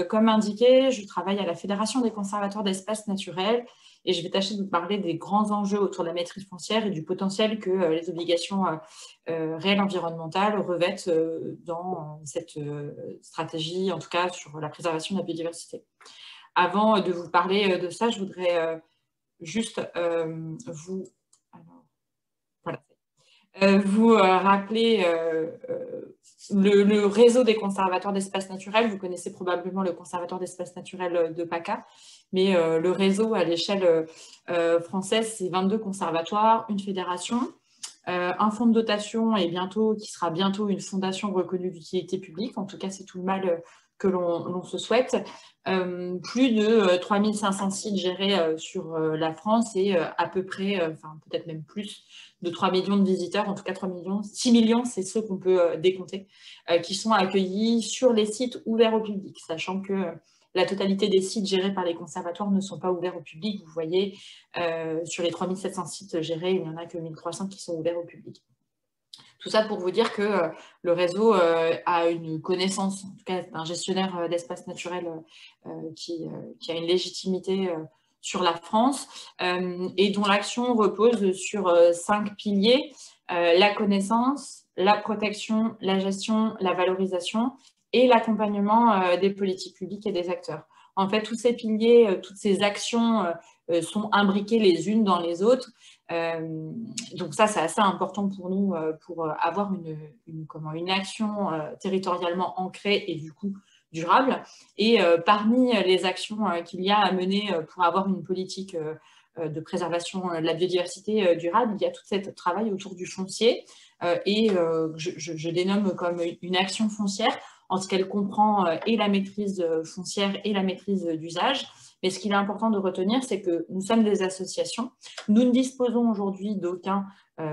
Comme indiqué, je travaille à la Fédération des conservateurs d'espaces naturels et je vais tâcher de vous parler des grands enjeux autour de la maîtrise foncière et du potentiel que les obligations réelles environnementales revêtent dans cette stratégie, en tout cas sur la préservation de la biodiversité. Avant de vous parler de ça, je voudrais juste vous... Alors, voilà. Vous rappeler le réseau des conservateurs d'espaces naturels. Vous connaissez probablement le conservatoire d'espaces naturels de PACA, mais le réseau à l'échelle française, c'est 22 conservatoires, une fédération, un fonds de dotation et qui sera bientôt une fondation reconnue d'utilité publique. En tout cas, c'est tout le mal que l'on se souhaite. Plus de 3500 sites gérés sur la France et à peu près, enfin peut-être même plus, de 3 millions de visiteurs, en tout cas 6 millions, c'est ceux qu'on peut décompter, qui sont accueillis sur les sites ouverts au public, sachant que la totalité des sites gérés par les conservatoires ne sont pas ouverts au public. Vous voyez, sur les 3700 sites gérés, il n'y en a que 1300 qui sont ouverts au public. Tout ça pour vous dire que le réseau a une connaissance, en tout cas d'un gestionnaire d'espaces naturels qui a une légitimité sur la France et dont l'action repose sur 5 piliers, la connaissance, la protection, la gestion, la valorisation et l'accompagnement des politiques publiques et des acteurs. En fait, tous ces piliers, toutes ces actions sont imbriquées les unes dans les autres. Donc ça, c'est assez important pour nous pour avoir une action territorialement ancrée et du coup durable. Et parmi les actions qu'il y a à mener pour avoir une politique de préservation de la biodiversité durable, il y a tout ce travail autour du foncier et je dénomme comme une action foncière en ce qu'elle comprend et la maîtrise foncière et la maîtrise d'usage. Mais ce qu'il est important de retenir, c'est que nous sommes des associations. Nous ne disposons aujourd'hui d'aucun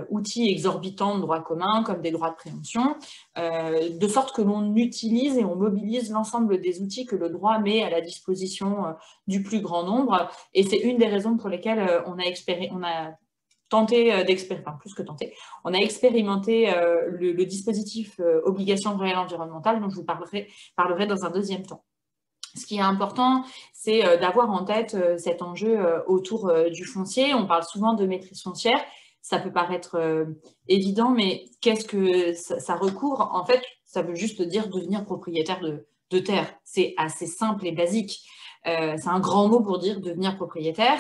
outil exorbitant de droit commun, comme des droits de préemption, de sorte que l'on utilise et on mobilise l'ensemble des outils que le droit met à la disposition du plus grand nombre. Et c'est une des raisons pour lesquelles on a tenté d'expérimenter, enfin plus que tenté, on a expérimenté le dispositif obligation réelle environnementale dont je vous parlerai dans un deuxième temps. Ce qui est important, c'est d'avoir en tête cet enjeu autour du foncier. On parle souvent de maîtrise foncière. Ça peut paraître évident, mais qu'est-ce que ça recouvre? En fait, ça veut juste dire devenir propriétaire de terre. C'est assez simple et basique. C'est un grand mot pour dire devenir propriétaire.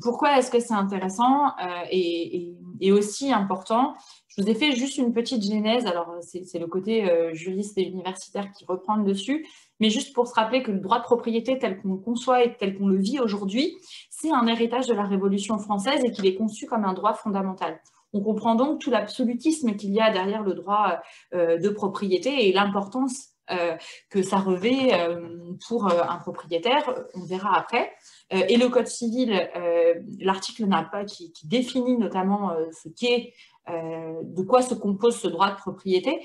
Pourquoi est-ce que c'est intéressant et aussi important? Je vous ai fait juste une petite genèse. Alors, c'est le côté juriste et universitaire qui reprend le dessus. Mais juste pour se rappeler que le droit de propriété tel qu'on le conçoit et tel qu'on le vit aujourd'hui, c'est un héritage de la Révolution française et qu'il est conçu comme un droit fondamental. On comprend donc tout l'absolutisme qu'il y a derrière le droit de propriété et l'importance que ça revêt pour un propriétaire, on verra après. Et le Code civil, l'article qui définit notamment ce qu'est de quoi se compose ce droit de propriété.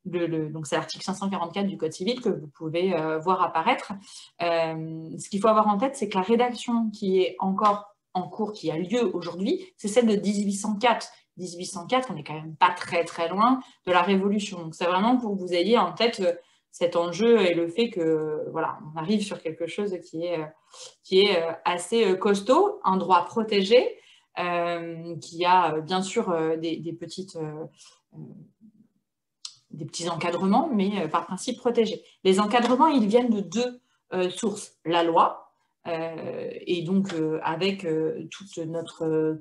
Donc c'est l'article 544 du Code civil que vous pouvez voir apparaître. Ce qu'il faut avoir en tête, c'est que la rédaction qui est encore en cours, qui a lieu aujourd'hui, c'est celle de 1804. 1804, on n'est quand même pas très très loin de la Révolution. Donc c'est vraiment pour que vous ayez en tête cet enjeu et le fait que voilà, on arrive sur quelque chose qui est assez costaud, un droit protégé, qui a bien sûr des petits encadrements, mais par principe protégés. Les encadrements, ils viennent de deux sources. La loi, et donc avec toute notre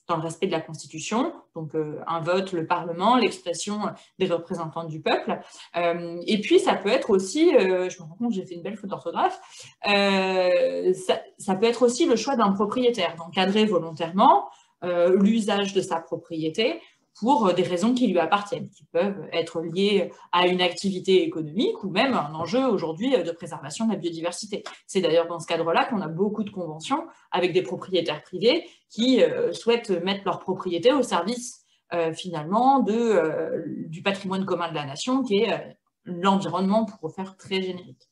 dans le respect de la Constitution, donc un vote, le Parlement, l'expression des représentants du peuple. Et puis, ça peut être aussi, je me rends compte, j'ai fait une belle faute d'orthographe, ça peut être aussi le choix d'un propriétaire, d'encadrer volontairement l'usage de sa propriété pour des raisons qui lui appartiennent, qui peuvent être liées à une activité économique ou même un enjeu aujourd'hui de préservation de la biodiversité. C'est d'ailleurs dans ce cadre-là qu'on a beaucoup de conventions avec des propriétaires privés qui souhaitent mettre leur propriété au service finalement du patrimoine commun de la nation, qui est l'environnement, pour faire très générique.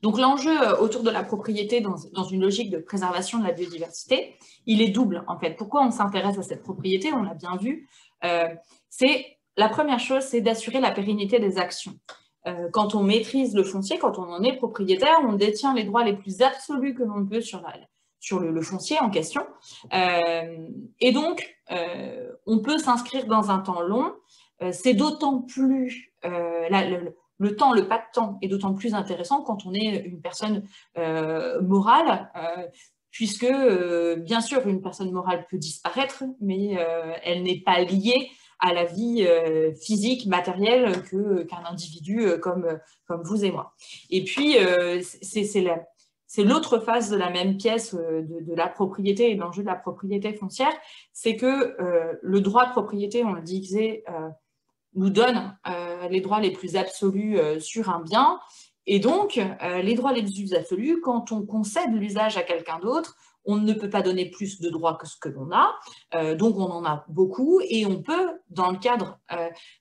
Donc l'enjeu autour de la propriété dans une logique de préservation de la biodiversité, il est double en fait. Pourquoi on s'intéresse à cette propriété? On l'a bien vu. La première chose, c'est d'assurer la pérennité des actions. quand on maîtrise le foncier, quand on en est propriétaire, on détient les droits les plus absolus que l'on peut sur le foncier en question. Et donc, on peut s'inscrire dans un temps long. C'est d'autant plus, le temps, le pas de temps est d'autant plus intéressant quand on est une personne morale, puisque, bien sûr, une personne morale peut disparaître, mais elle n'est pas liée à la vie physique, matérielle qu'un individu comme vous et moi. Et puis, c'est l'autre face de la même pièce de la propriété et de l'enjeu de la propriété foncière, c'est que le droit de propriété, on le disait, nous donne les droits les plus absolus sur un bien, et donc les droits les plus absolus, quand on concède l'usage à quelqu'un d'autre, on ne peut pas donner plus de droits que ce que l'on a, donc on en a beaucoup, et on peut, dans le cadre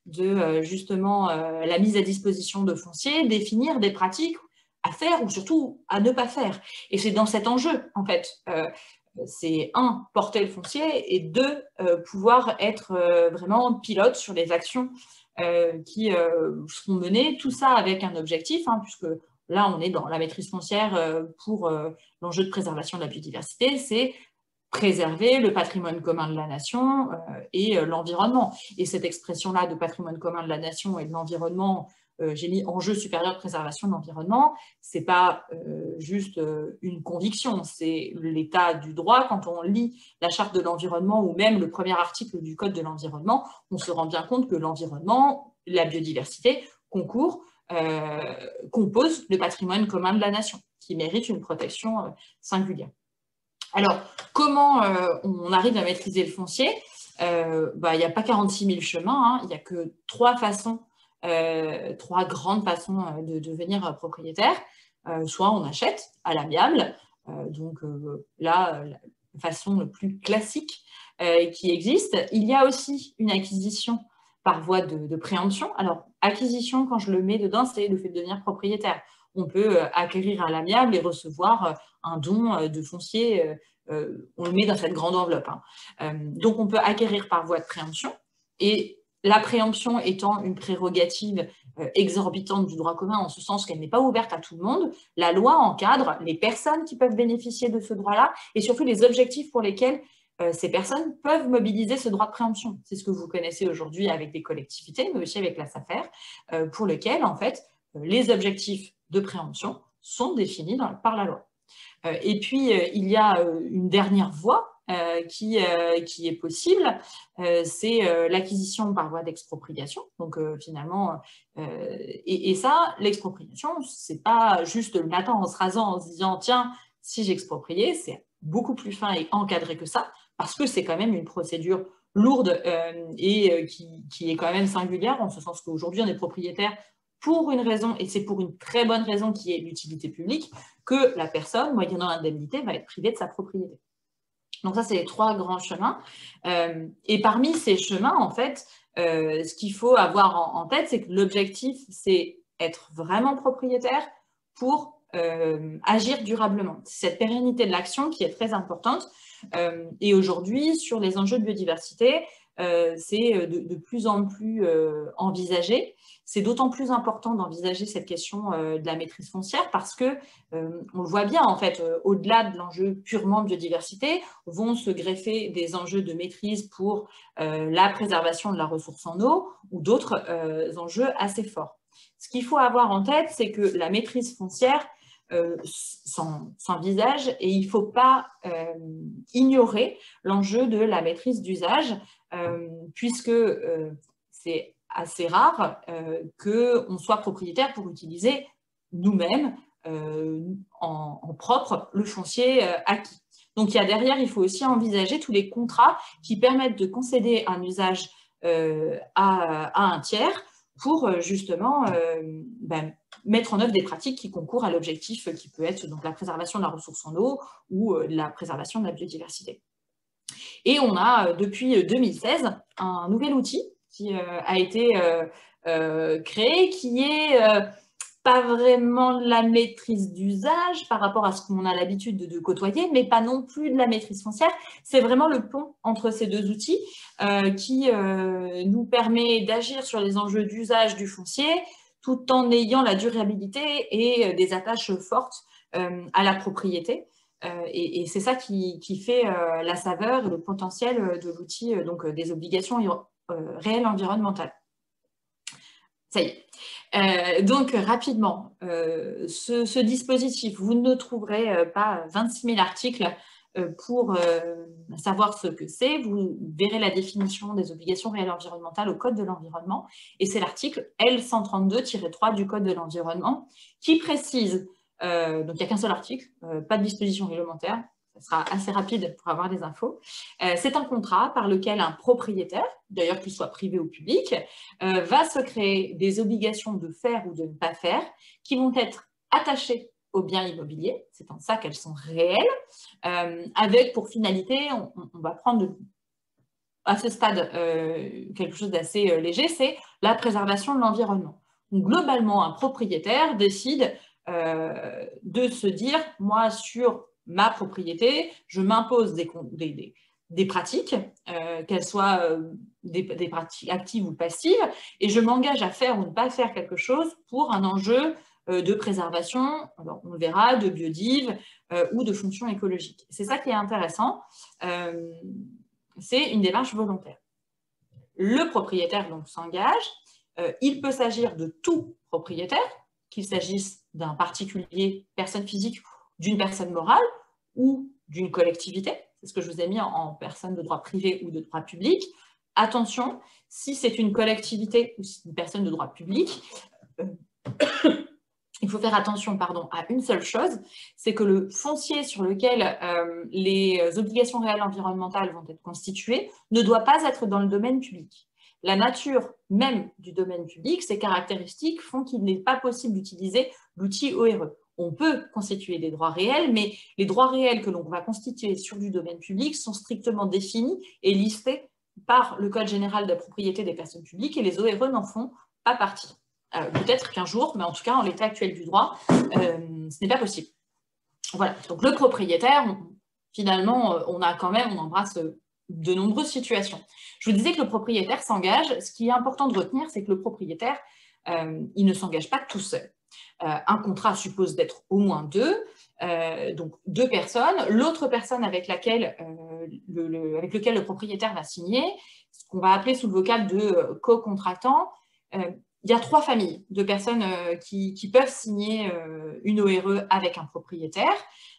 de justement la mise à disposition de foncier, définir des pratiques à faire ou surtout à ne pas faire. Et c'est dans cet enjeu, en fait, c'est un, porter le foncier, et deux, pouvoir être vraiment pilote sur les actions qui seront menées, tout ça avec un objectif, hein, puisque là on est dans la maîtrise foncière pour l'enjeu de préservation de la biodiversité, c'est préserver le patrimoine commun de la nation et l'environnement. Et cette expression-là de patrimoine commun de la nation et de l'environnement, j'ai mis enjeu supérieur de préservation de l'environnement, c'est pas juste une conviction, c'est l'état du droit. Quand on lit la charte de l'environnement ou même le premier article du code de l'environnement, on se rend bien compte que l'environnement, la biodiversité, composent le patrimoine commun de la nation, qui mérite une protection singulière. Alors, comment on arrive à maîtriser le foncier? Il n'y a pas 46 000 chemins, hein, il n'y a que trois grandes façons de devenir propriétaire. Soit on achète à l'amiable, donc là, la façon la plus classique qui existe. Il y a aussi une acquisition par voie de préemption. Alors, acquisition, quand je le mets dedans, c'est le fait de devenir propriétaire. On peut acquérir à l'amiable et recevoir un don de foncier, on le met dans cette grande enveloppe. Hein. Donc, on peut acquérir par voie de préemption. Et la préemption étant une prérogative exorbitante du droit commun, en ce sens qu'elle n'est pas ouverte à tout le monde, la loi encadre les personnes qui peuvent bénéficier de ce droit-là et surtout les objectifs pour lesquels ces personnes peuvent mobiliser ce droit de préemption. C'est ce que vous connaissez aujourd'hui avec des collectivités, mais aussi avec la SAFER, pour lequel, en fait, les objectifs de préemption sont définis par la loi. Et puis, il y a une dernière voie qui est possible, c'est l'acquisition par voie d'expropriation. Donc, finalement, et ça, l'expropriation, c'est pas juste le matin en se rasant, en se disant, tiens, si j'expropriais, c'est beaucoup plus fin et encadré que ça, parce que c'est quand même une procédure lourde et qui est quand même singulière, en ce sens qu'aujourd'hui, on est propriétaire pour une raison, et c'est pour une très bonne raison qui est l'utilité publique, que la personne, moyennant indemnité, va être privée de sa propriété. Donc ça, c'est les trois grands chemins. Et parmi ces chemins, en fait, ce qu'il faut avoir en tête, c'est que l'objectif, c'est être vraiment propriétaire pour agir durablement. C'est cette pérennité de l'action qui est très importante. Et aujourd'hui, sur les enjeux de biodiversité, c'est de plus en plus envisagé. C'est d'autant plus important d'envisager cette question de la maîtrise foncière parce que, on le voit bien, en fait, au-delà de l'enjeu purement biodiversité, vont se greffer des enjeux de maîtrise pour la préservation de la ressource en eau ou d'autres enjeux assez forts. Ce qu'il faut avoir en tête, c'est que la maîtrise foncière s'envisage et il ne faut pas ignorer l'enjeu de la maîtrise d'usage puisque c'est assez rare qu'on soit propriétaire pour utiliser nous-mêmes en propre le foncier acquis. Donc derrière, il faut aussi envisager tous les contrats qui permettent de concéder un usage à un tiers pour justement mettre en œuvre des pratiques qui concourent à l'objectif qui peut être donc la préservation de la ressource en eau ou la préservation de la biodiversité. Et on a depuis 2016 un nouvel outil qui a été créé, qui est pas vraiment de la maîtrise d'usage par rapport à ce qu'on a l'habitude de côtoyer, mais pas non plus de la maîtrise foncière. C'est vraiment le pont entre ces deux outils qui nous permet d'agir sur les enjeux d'usage du foncier tout en ayant la durabilité et des attaches fortes à la propriété. Et c'est ça qui fait la saveur et le potentiel de l'outil, donc des obligations réelles environnementales. Ça y est. Donc, rapidement, ce dispositif, vous ne trouverez pas 26 000 articles pour savoir ce que c'est. Vous verrez la définition des obligations réelles environnementales au Code de l'environnement. Et c'est l'article L132-3 du Code de l'environnement qui précise, donc il n'y a qu'un seul article, pas de disposition réglementaire, ça sera assez rapide pour avoir les infos. C'est un contrat par lequel un propriétaire, d'ailleurs qu'il soit privé ou public, va se créer des obligations de faire ou de ne pas faire qui vont être attachées aux biens immobiliers, c'est en ça qu'elles sont réelles, avec pour finalité, on va prendre à ce stade quelque chose d'assez léger, c'est la préservation de l'environnement. Donc globalement, un propriétaire décide de se dire, moi sur ma propriété, je m'impose des pratiques, qu'elles soient des pratiques actives ou passives, et je m'engage à faire ou ne pas faire quelque chose pour un enjeu de préservation, alors on le verra, de biodive ou de fonction écologique. C'est ça qui est intéressant, c'est une démarche volontaire. Le propriétaire donc s'engage, il peut s'agir de tout propriétaire, qu'il s'agisse d'un particulier, personne physique, d'une personne morale ou d'une collectivité, c'est ce que je vous ai mis en personne de droit privé ou de droit public. Attention, si c'est une collectivité ou une personne de droit public, il faut faire attention à une seule chose, c'est que le foncier sur lequel les obligations réelles environnementales vont être constituées ne doit pas être dans le domaine public. La nature même du domaine public, ses caractéristiques font qu'il n'est pas possible d'utiliser l'outil ORE. On peut constituer des droits réels, mais les droits réels que l'on va constituer sur du domaine public sont strictement définis et listés par le Code général de la propriété des personnes publiques et les ORE n'en font pas partie. Peut-être qu'un jour, mais en tout cas, en l'état actuel du droit, ce n'est pas possible. Voilà, donc le propriétaire, finalement, on embrasse de nombreuses situations. Je vous disais que le propriétaire s'engage. Ce qui est important de retenir, c'est que le propriétaire, il ne s'engage pas tout seul. Un contrat suppose d'être au moins deux, donc deux personnes. L'autre personne avec laquelle le propriétaire va signer, ce qu'on va appeler sous le vocable de co-contractant, il y a trois familles de personnes qui peuvent signer une ORE avec un propriétaire.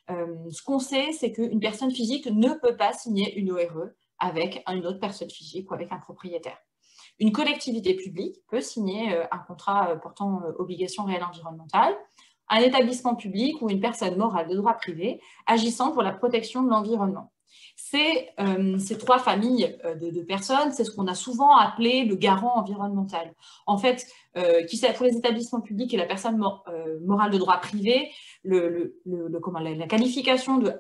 Ce qu'on sait, c'est qu'une personne physique ne peut pas signer une ORE avec une autre personne physique ou avec un propriétaire. Une collectivité publique peut signer un contrat portant obligation réelle environnementale. Un établissement public ou une personne morale de droit privé agissant pour la protection de l'environnement. Ces trois familles de personnes, c'est ce qu'on a souvent appelé le garant environnemental. En fait, pour les établissements publics et la personne morale de droit privé, la qualification de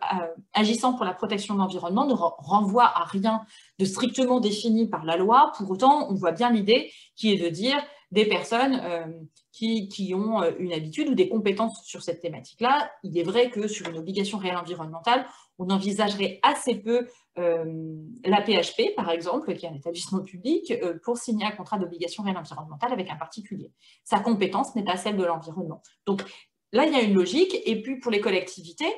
agissant pour la protection de l'environnement ne renvoie à rien de strictement défini par la loi. Pour autant, on voit bien l'idée qui est de dire des personnes qui ont une habitude ou des compétences sur cette thématique-là. Il est vrai que sur une obligation réelle environnementale, on envisagerait assez peu la PHP, par exemple, qui est un établissement public, pour signer un contrat d'obligation réelle environnementale avec un particulier. Sa compétence n'est pas celle de l'environnement. Donc là, il y a une logique. Et puis pour les collectivités,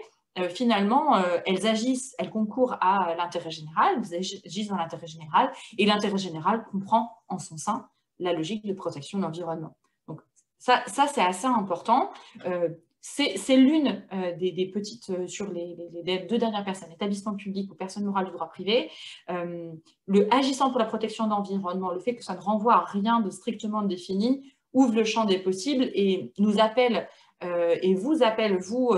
finalement, elles concourent à l'intérêt général, elles agissent dans l'intérêt général, et l'intérêt général comprend en son sein la logique de protection de l'environnement. Donc ça c'est assez important. C'est l'une des petites, sur les deux dernières personnes, établissements publics ou personnes morales de droit privé, le agissant pour la protection de l'environnement, le fait que ça ne renvoie à rien de strictement défini, ouvre le champ des possibles et nous appelle, et vous appelle, vous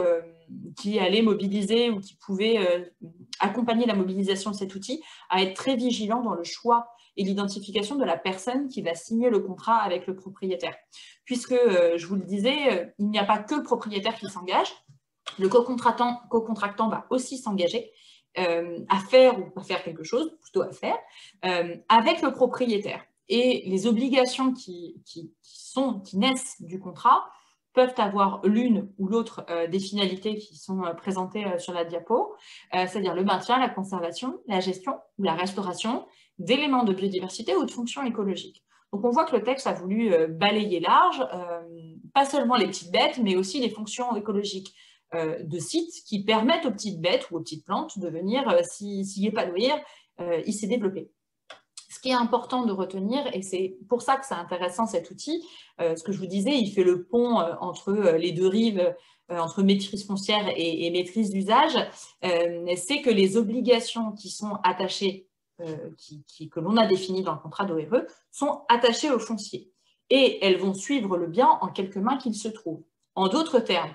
qui allez mobiliser ou qui pouvez accompagner la mobilisation de cet outil, à être très vigilant dans le choix et l'identification de la personne qui va signer le contrat avec le propriétaire. Puisque, je vous le disais, il n'y a pas que le propriétaire qui s'engage, le co-contractant va aussi s'engager à faire ou pas faire quelque chose, plutôt à faire, avec le propriétaire. Et les obligations qui naissent du contrat peuvent avoir l'une ou l'autre des finalités qui sont présentées sur la diapo, c'est-à-dire le maintien, la conservation, la gestion ou la restauration d'éléments de biodiversité ou de fonctions écologiques. Donc, on voit que le texte a voulu balayer large, pas seulement les petites bêtes, mais aussi les fonctions écologiques de sites qui permettent aux petites bêtes ou aux petites plantes de venir s'y épanouir, s'y développer. Ce qui est important de retenir, et c'est pour ça que c'est intéressant cet outil, ce que je vous disais, il fait le pont entre les deux rives, entre maîtrise foncière et maîtrise d'usage, c'est que les obligations qui sont attachées, que l'on a définies dans le contrat d'ORE, sont attachées au foncier. Et elles vont suivre le bien en quelques mains qu'il se trouve. En d'autres termes,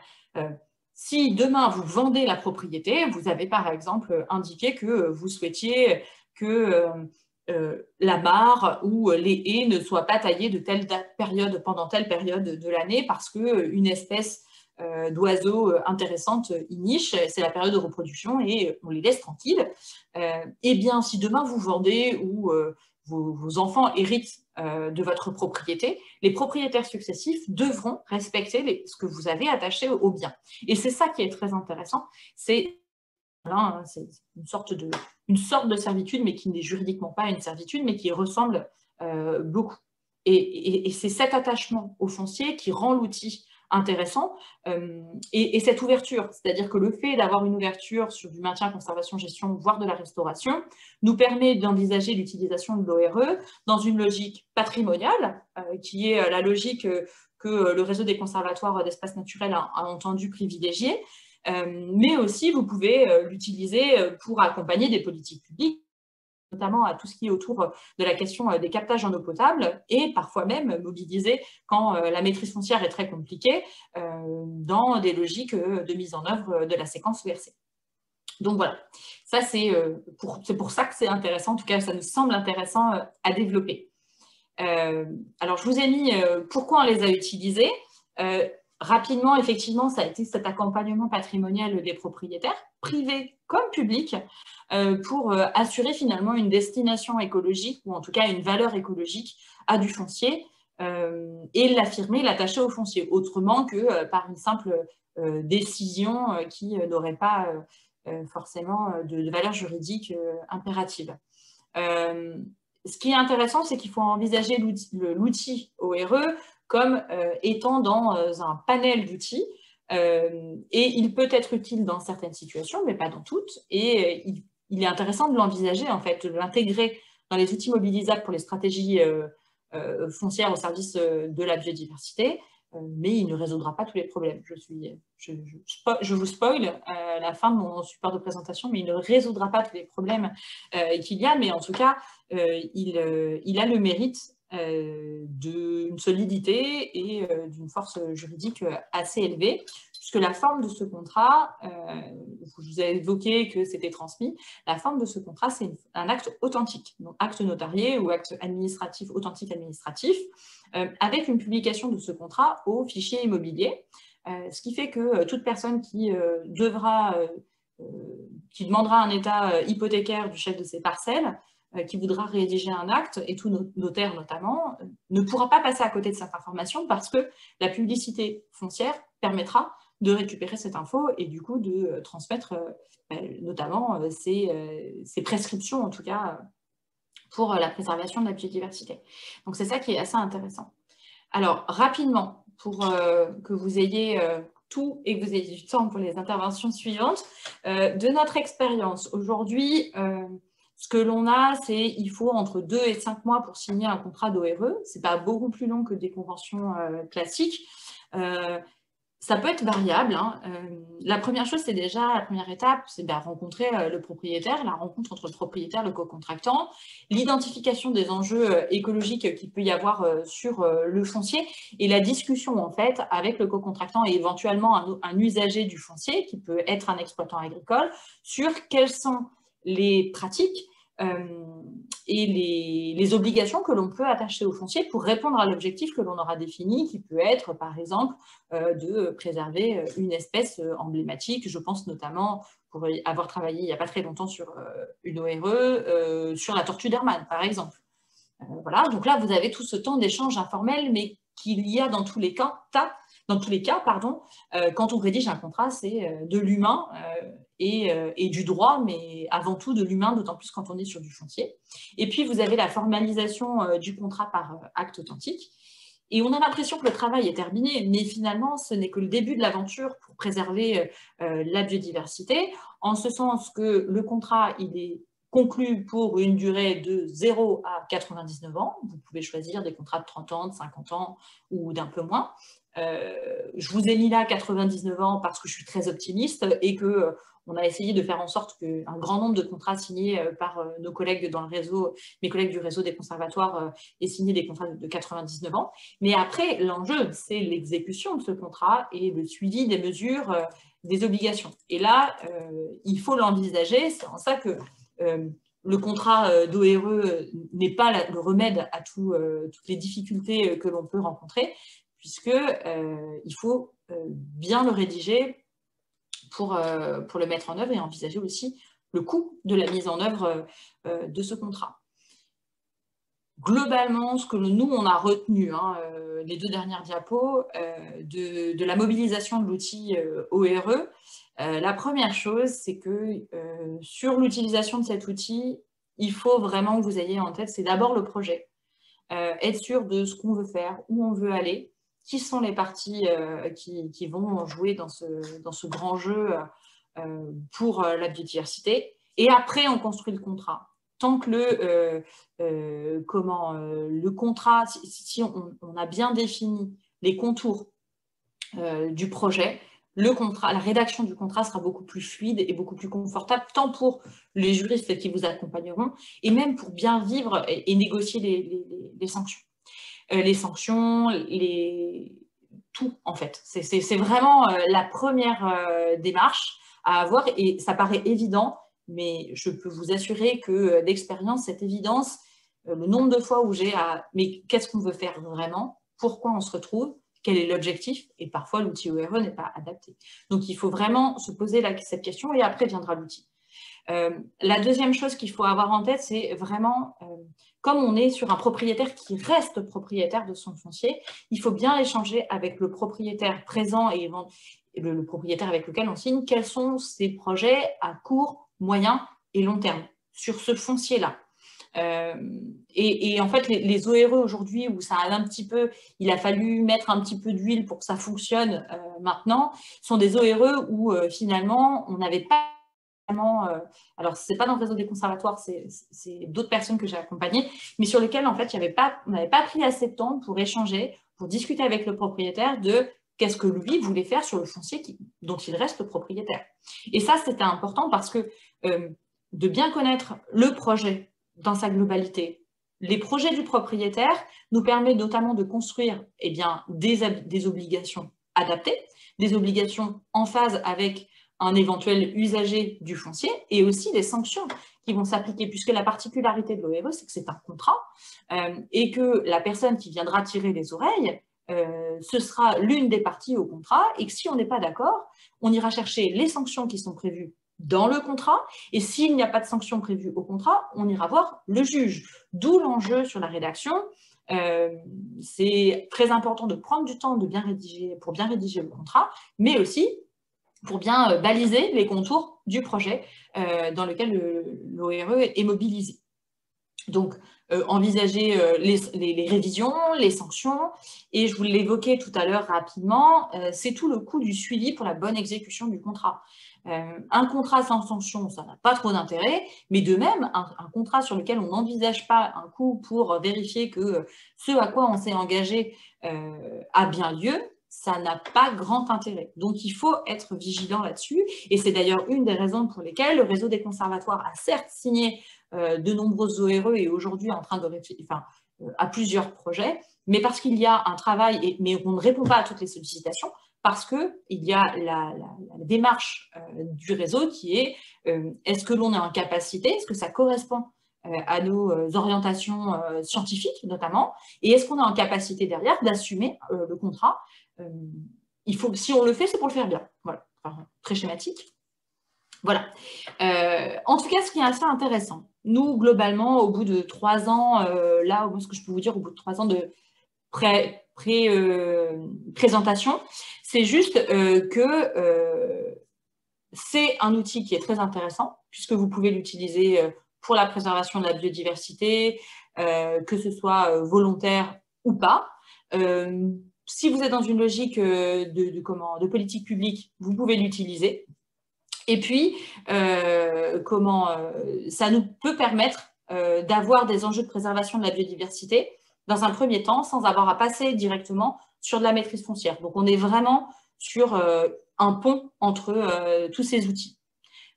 si demain vous vendez la propriété, vous avez par exemple indiqué que vous souhaitiez que la mare ou les haies ne soient pas taillées de telle période pendant telle période de l'année parce qu'une espèce d'oiseaux intéressante y niche, c'est la période de reproduction et on les laisse tranquilles. Eh bien, si demain vous vendez ou vos enfants héritent de votre propriété, les propriétaires successifs devront respecter ce que vous avez attaché au bien. Et c'est ça qui est très intéressant, c'est une sorte de servitude, mais qui n'est juridiquement pas une servitude, mais qui ressemble beaucoup. Et c'est cet attachement au foncier qui rend l'outil intéressant et cette ouverture, c'est-à-dire que le fait d'avoir une ouverture sur du maintien, conservation, gestion, voire de la restauration, nous permet d'envisager l'utilisation de l'ORE dans une logique patrimoniale, qui est la logique que le réseau des conservatoires d'espaces naturels a entendu privilégier, mais aussi vous pouvez l'utiliser pour accompagner des politiques publiques, notamment à tout ce qui est autour de la question des captages en eau potable et parfois même mobiliser quand la maîtrise foncière est très compliquée dans des logiques de mise en œuvre de la séquence ERC. Donc voilà, ça c'est pour ça que c'est intéressant, en tout cas ça nous semble intéressant à développer. Alors je vous ai mis pourquoi on les a utilisés. Rapidement, effectivement, ça a été cet accompagnement patrimonial des propriétaires, privés comme publics, pour assurer finalement une destination écologique, ou en tout cas une valeur écologique à du foncier, et l'affirmer, l'attacher au foncier, autrement que par une simple décision qui n'aurait pas forcément de valeur juridique impérative. Ce qui est intéressant, c'est qu'il faut envisager l'outil ORE comme étant dans un panel d'outils, et il peut être utile dans certaines situations, mais pas dans toutes, et il est intéressant de l'envisager, en fait, de l'intégrer dans les outils mobilisables pour les stratégies foncières au service de la biodiversité, mais il ne résoudra pas tous les problèmes. Je vous spoil la fin de mon support de présentation, mais il ne résoudra pas tous les problèmes qu'il y a, mais en tout cas, il a le mérite d'une solidité et d'une force juridique assez élevée, puisque la forme de ce contrat, je vous ai évoqué que c'était transmis, la forme de ce contrat, c'est un acte authentique, donc acte notarié ou acte administratif, authentique administratif, avec une publication de ce contrat au fichier immobilier, ce qui fait que toute personne qui demandera un état hypothécaire du chef de ses parcelles, qui voudra rédiger un acte, et tout notaire notamment, ne pourra pas passer à côté de cette information parce que la publicité foncière permettra de récupérer cette info et du coup de transmettre notamment ces prescriptions, en tout cas, pour la préservation de la biodiversité. Donc c'est ça qui est assez intéressant. Alors, rapidement, pour que vous ayez tout et que vous ayez du temps pour les interventions suivantes, de notre expérience, aujourd'hui, ce que l'on a, c'est il faut entre 2 et 5 mois pour signer un contrat d'ORE. Ce n'est pas beaucoup plus long que des conventions classiques. Ça peut être variable. Hein. La première chose, c'est déjà, la première étape, c'est de rencontrer le propriétaire, la rencontre entre le propriétaire et le co-contractant, l'identification des enjeux écologiques qu'il peut y avoir sur le foncier et la discussion en fait avec le co-contractant et éventuellement un usager du foncier, qui peut être un exploitant agricole, sur quelles sont les pratiques et les obligations que l'on peut attacher au foncier pour répondre à l'objectif que l'on aura défini, qui peut être, par exemple, de préserver une espèce emblématique. Je pense notamment, pour avoir travaillé il n'y a pas très longtemps sur une ORE, sur la tortue d'Hermann, par exemple. Voilà, donc là, vous avez tout ce temps d'échange informel, mais qu'il y a dans tous les cas, dans tous les cas, pardon, quand on rédige un contrat, c'est de l'humain et du droit, mais avant tout de l'humain, d'autant plus quand on est sur du foncier. Et puis, vous avez la formalisation du contrat par acte authentique. Et on a l'impression que le travail est terminé, mais finalement, ce n'est que le début de l'aventure pour préserver la biodiversité, en ce sens que le contrat, il est conclu pour une durée de 0 à 99 ans. Vous pouvez choisir des contrats de 30 ans, de 50 ans ou d'un peu moins. Je vous ai mis là 99 ans parce que je suis très optimiste et que on a essayé de faire en sorte qu'un grand nombre de contrats signés par nos collègues dans le réseau, mes collègues du réseau des conservatoires, aient signé des contrats de 99 ans. Mais après, l'enjeu, c'est l'exécution de ce contrat et le suivi des mesures, des obligations. Et là, il faut l'envisager. C'est en ça que le contrat d'ORE n'est pas le remède à toutes les difficultés que l'on peut rencontrer, puisqu'il faut bien le rédiger pour le mettre en œuvre et envisager aussi le coût de la mise en œuvre de ce contrat. Globalement, ce que nous, on a retenu, les 2 dernières diapos, de la mobilisation de l'outil ORE, la première chose, c'est que sur l'utilisation de cet outil, il faut vraiment que vous ayez en tête, c'est d'abord le projet. Être sûr de ce qu'on veut faire, où on veut aller, qui sont les parties qui vont jouer dans ce grand jeu pour la biodiversité. Et après, on construit le contrat. Tant que le contrat, si on a bien défini les contours du projet, la rédaction du contrat sera beaucoup plus fluide et beaucoup plus confortable, tant pour les juristes qui vous accompagneront, et même pour bien vivre et négocier les sanctions. Les sanctions, tout en fait. C'est vraiment la première démarche à avoir, et ça paraît évident, mais je peux vous assurer que d'expérience, cette évidence, le nombre de fois où mais qu'est-ce qu'on veut faire vraiment? Pourquoi on se retrouve? Quel est l'objectif? Et parfois, l'outil ORE n'est pas adapté. Donc, il faut vraiment se poser cette question et après viendra l'outil. La deuxième chose qu'il faut avoir en tête, c'est vraiment, comme on est sur un propriétaire qui reste propriétaire de son foncier, il faut bien échanger avec le propriétaire présent et le propriétaire avec lequel on signe, quels sont ses projets à court, moyen et long terme sur ce foncier-là. Et en fait, les ORE aujourd'hui, où ça a il a fallu mettre un petit peu d'huile pour que ça fonctionne maintenant, sont des ORE où finalement, on n'avait pas alors c'est pas dans le réseau des conservatoires, c'est d'autres personnes que j'ai accompagnées, mais sur lesquelles en fait, on n'avait pas pris assez de temps pour échanger, pour discuter avec le propriétaire de qu'est-ce que lui voulait faire sur le foncier dont il reste le propriétaire. Et ça, c'était important parce que de bien connaître le projet dans sa globalité, les projets du propriétaire nous permettent notamment de construire des obligations adaptées, des obligations en phase avec un éventuel usager du foncier et aussi des sanctions qui vont s'appliquer, puisque la particularité de l'ORE, c'est que c'est un contrat et que la personne qui viendra tirer les oreilles, ce sera l'une des parties au contrat, et que si on n'est pas d'accord, on ira chercher les sanctions qui sont prévues dans le contrat, et s'il n'y a pas de sanctions prévues au contrat, on ira voir le juge. D'où l'enjeu sur la rédaction. C'est très important de prendre du temps pour bien rédiger le contrat, mais aussi pour bien baliser les contours du projet dans lequel l'ORE est mobilisé. Donc, envisager les révisions, les sanctions, et je vous l'évoquais tout à l'heure rapidement, c'est tout le coût du suivi pour la bonne exécution du contrat. Un contrat sans sanction, ça n'a pas trop d'intérêt, mais de même, un contrat sur lequel on n'envisage pas un coût pour vérifier que ce à quoi on s'est engagé a bien lieu, ça n'a pas grand intérêt. Donc, il faut être vigilant là-dessus, et c'est d'ailleurs une des raisons pour lesquelles le réseau des conservatoires a certes signé de nombreuses ORE et aujourd'hui en train de réfléchir à plusieurs projets, mais parce qu'il y a un travail, mais on ne répond pas à toutes les sollicitations, parce qu'il y a la démarche du réseau qui est est-ce que l'on est en capacité, est-ce que ça correspond à nos orientations scientifiques notamment, et est-ce qu'on est en capacité derrière d'assumer le contrat. Si on le fait, c'est pour le faire bien. Voilà, enfin, très schématique. Voilà. En tout cas, ce qui est assez intéressant, nous, globalement, au bout de 3 ans, là, ce que je peux vous dire, au bout de 3 ans présentation. C'est juste que c'est un outil qui est très intéressant puisque vous pouvez l'utiliser pour la préservation de la biodiversité, que ce soit volontaire ou pas. Si vous êtes dans une logique de politique publique, vous pouvez l'utiliser. Et puis, ça nous peut permettre d'avoir des enjeux de préservation de la biodiversité dans un premier temps sans avoir à passer directement sur de la maîtrise foncière. Donc, on est vraiment sur un pont entre tous ces outils.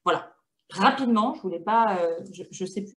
Voilà. Rapidement, je voulais pas, je sais plus